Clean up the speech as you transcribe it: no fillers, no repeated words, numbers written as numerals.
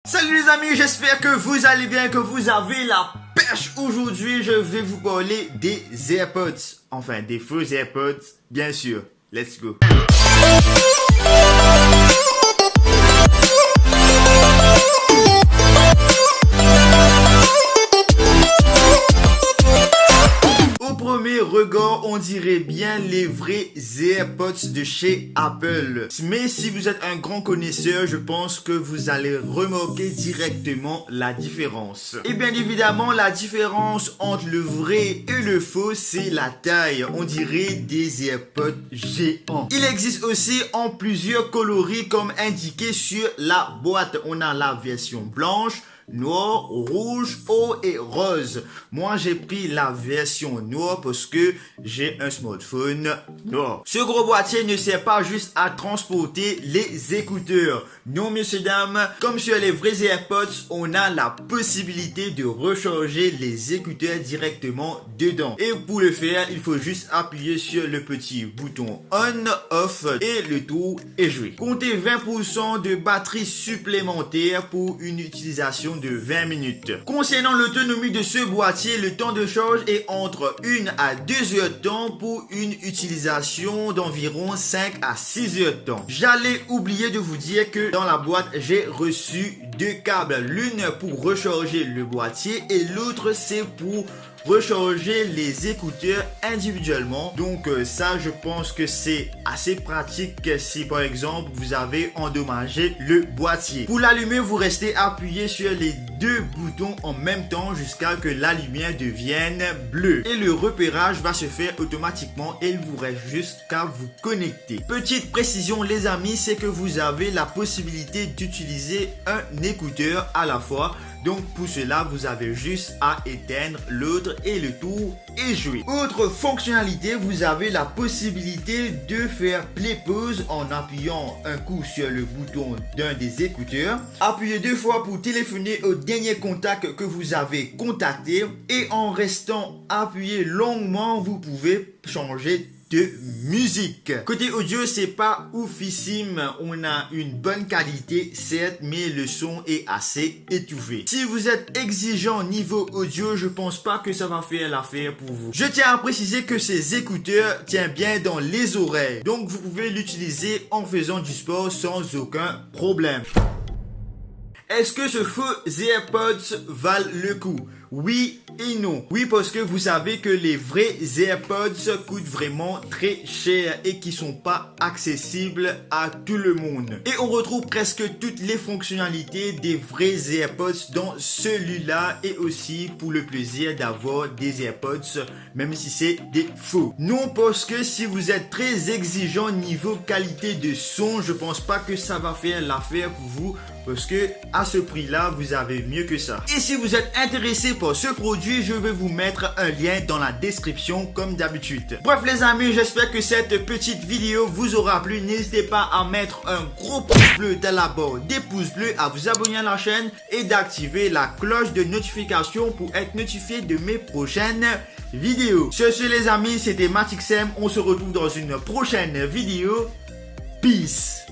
Salut les amis, j'espère que vous allez bien, que vous avez la pêche. Aujourd'hui, je vais vous parler des AirPods. Enfin, des faux AirPods, bien sûr. Let's go. Au premier regard, on dirait bien les vrais AirPods de chez Apple. Mais si vous êtes un grand connaisseur, je pense que vous allez remarquer directement la différence. Et bien évidemment, la différence entre le vrai et le faux, c'est la taille. On dirait des AirPods géants. Il existe aussi en plusieurs coloris comme indiqué sur la boîte. On a la version blanche, noir, rouge, haut et rose. Moi, j'ai pris la version noire parce que j'ai un smartphone noir. Ce gros boîtier ne sert pas juste à transporter les écouteurs. Non, messieurs, dames, comme sur les vrais AirPods, on a la possibilité de recharger les écouteurs directement dedans. Et pour le faire, il faut juste appuyer sur le petit bouton on, off et le tour est joué. Comptez 20% de batterie supplémentaire pour une utilisation de 20 minutes. Concernant l'autonomie de ce boîtier, le temps de charge est entre 1 à 2 heures de temps pour une utilisation d'environ 5 à 6 heures de temps. J'allais oublier de vous dire que dans la boîte, j'ai reçu deux câbles. L'une pour recharger le boîtier et l'autre c'est pour recharger les écouteurs individuellement. Donc ça, je pense que c'est assez pratique si par exemple vous avez endommagé le boîtier. Pour l'allumer, vous restez appuyé sur les deux boutons en même temps jusqu'à que la lumière devienne bleue. Et le repérage va se faire automatiquement et il vous reste juste qu'à vous connecter. Petite précision les amis, c'est que vous avez la possibilité d'utiliser un écouteur à la fois. Donc pour cela, vous avez juste à éteindre l'autre et le tour est joué. Autre fonctionnalité, vous avez la possibilité de faire play pause en appuyant un coup sur le bouton d'un des écouteurs. Appuyez deux fois pour téléphoner au dernier contact que vous avez contacté et en restant appuyé longuement, vous pouvez changer de musique. Côté audio, c'est pas oufissime. On a une bonne qualité, certes, mais le son est assez étouffé. Si vous êtes exigeant niveau audio, je pense pas que ça va faire l'affaire pour vous. Je tiens à préciser que ces écouteurs tiennent bien dans les oreilles. Donc, vous pouvez l'utiliser en faisant du sport sans aucun problème. Est-ce que ce faux AirPods valent le coup? Oui et non. Oui, parce que vous savez que les vrais AirPods coûtent vraiment très cher et qui sont pas accessibles à tout le monde. Et on retrouve presque toutes les fonctionnalités des vrais AirPods dans celui-là et aussi pour le plaisir d'avoir des AirPods même si c'est des faux. Non, parce que si vous êtes très exigeant niveau qualité de son, je pense pas que ça va faire l'affaire pour vous. Parce que à ce prix-là, vous avez mieux que ça. Et si vous êtes intéressé par ce produit, je vais vous mettre un lien dans la description comme d'habitude. Bref les amis, j'espère que cette petite vidéo vous aura plu. N'hésitez pas à mettre un gros pouce bleu dans la barre des pouces bleus, à vous abonner à la chaîne et d'activer la cloche de notification pour être notifié de mes prochaines vidéos. Sur ce les amis, c'était Matixem. On se retrouve dans une prochaine vidéo. Peace.